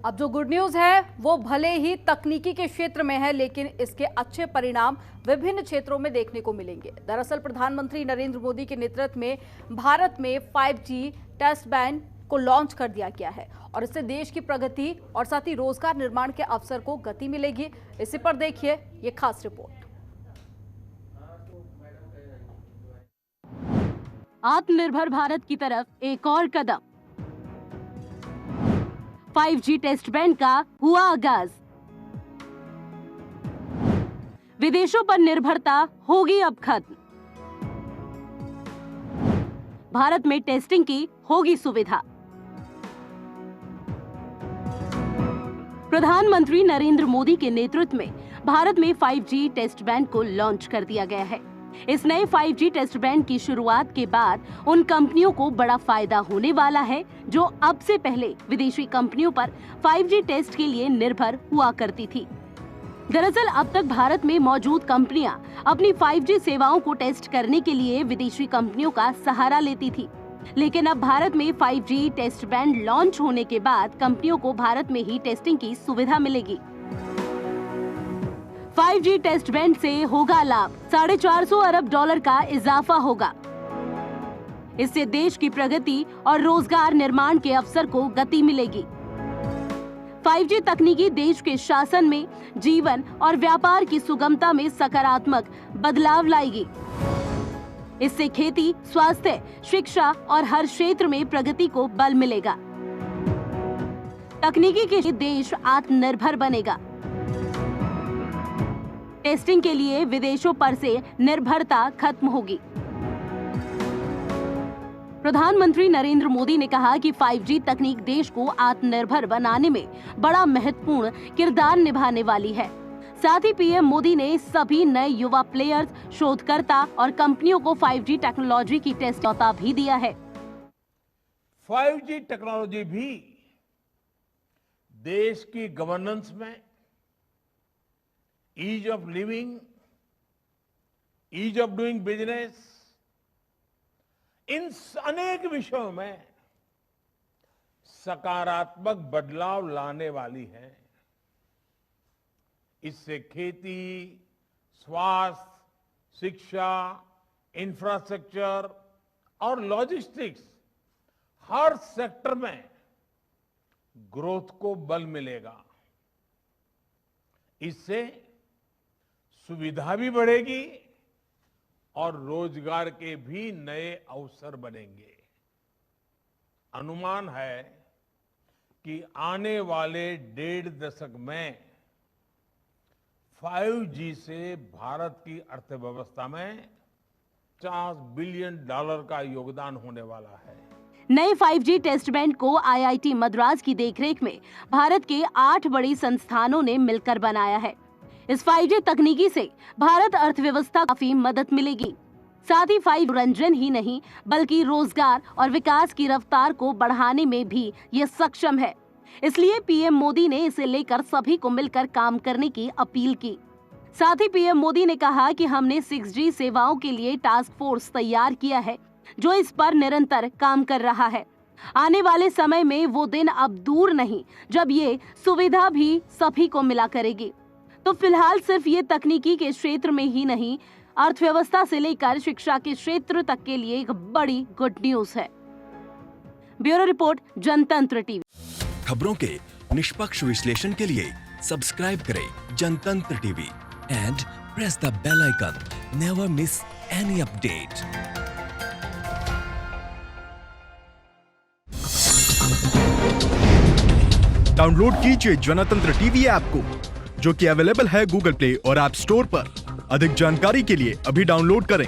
अब जो good news है वो भले ही तकनीकी के क्षेत्र में है, लेकिन इसके अच्छे परिणाम विभिन्न क्षेत्रों में देखने को मिलेंगे। दरअसल प्रधानमंत्री नरेंद्र मोदी के नेतृत्व में भारत में 5G टेस्ट बैंड को लॉन्च कर दिया गया है और इससे देश की प्रगति और साथ ही रोजगार निर्माण के अवसर को गति मिलेगी। इसी पर देखिए ये खास रिपोर्ट। आत्मनिर्भर भारत की तरफ एक और कदम। 5G टेस्ट बैंड का हुआ आगाज। विदेशों पर निर्भरता होगी अब खत्म। भारत में टेस्टिंग की होगी सुविधा। प्रधानमंत्री नरेंद्र मोदी के नेतृत्व में भारत में 5G टेस्ट बैंड को लॉन्च कर दिया गया है। इस नए 5G टेस्ट बैंड की शुरुआत के बाद उन कंपनियों को बड़ा फायदा होने वाला है जो अब से पहले विदेशी कंपनियों पर 5G टेस्ट के लिए निर्भर हुआ करती थी। दरअसल अब तक भारत में मौजूद कंपनियां अपनी 5G सेवाओं को टेस्ट करने के लिए विदेशी कंपनियों का सहारा लेती थी, लेकिन अब भारत में 5G टेस्ट बैंड लॉन्च होने के बाद कंपनियों को भारत में ही टेस्टिंग की सुविधा मिलेगी। 5G टेस्ट बैंड से होगा लाभ। $450 अरब का इजाफा होगा। इससे देश की प्रगति और रोजगार निर्माण के अवसर को गति मिलेगी। 5G तकनीकी देश के शासन में, जीवन और व्यापार की सुगमता में सकारात्मक बदलाव लाएगी। इससे खेती, स्वास्थ्य, शिक्षा और हर क्षेत्र में प्रगति को बल मिलेगा। तकनीकी के देश आत्मनिर्भर बनेगा। टेस्टिंग के लिए विदेशों पर से निर्भरता खत्म होगी। प्रधानमंत्री नरेंद्र मोदी ने कहा कि 5G तकनीक देश को आत्मनिर्भर बनाने में बड़ा महत्वपूर्ण किरदार निभाने वाली है। साथ ही पीएम मोदी ने सभी नए युवा प्लेयर्स, शोधकर्ता और कंपनियों को 5G टेक्नोलॉजी की टेस्ट न्यौता भी दिया है। 5G टेक्नोलॉजी भी देश की गवर्नेंस में, ease of living, ease of doing business, इन अनेक विषयों में सकारात्मक बदलाव लाने वाली है। इससे खेती, स्वास्थ्य, शिक्षा, इंफ्रास्ट्रक्चर और लॉजिस्टिक्स हर सेक्टर में ग्रोथ को बल मिलेगा। इससे सुविधा भी बढ़ेगी और रोजगार के भी नए अवसर बनेंगे। अनुमान है कि आने वाले 1.5 दशक में 5G से भारत की अर्थव्यवस्था में $50 बिलियन का योगदान होने वाला है। नए 5G टेस्ट बैंड को IIT मद्रास की देखरेख में भारत के 8 बड़ी संस्थानों ने मिलकर बनाया है। इस 5G तकनीकी से भारत अर्थव्यवस्था काफी मदद मिलेगी। साथ ही 5G मनोरंजन ही नहीं बल्कि रोजगार और विकास की रफ्तार को बढ़ाने में भी ये सक्षम है। इसलिए पीएम मोदी ने इसे लेकर सभी को मिलकर काम करने की अपील की। साथ ही पीएम मोदी ने कहा कि हमने 6G सेवाओं के लिए टास्क फोर्स तैयार किया है जो इस पर निरंतर काम कर रहा है। आने वाले समय में वो दिन अब दूर नहीं जब ये सुविधा भी सभी को मिला करेगी। तो फिलहाल सिर्फ ये तकनीकी के क्षेत्र में ही नहीं, अर्थव्यवस्था से लेकर शिक्षा के क्षेत्र तक के लिए एक बड़ी गुड न्यूज है। Bureau report, Jantantra TV. खबरों के निष्पक्ष विश्लेषण के लिए सब्सक्राइब करें Jantantra TV and press the bell icon. Never miss any update. Download कीजिए जनतंत्र टीवी ऐप को, जो कि अवेलेबल है गूगल प्ले और ऐप स्टोर पर। अधिक जानकारी के लिए अभी डाउनलोड करें।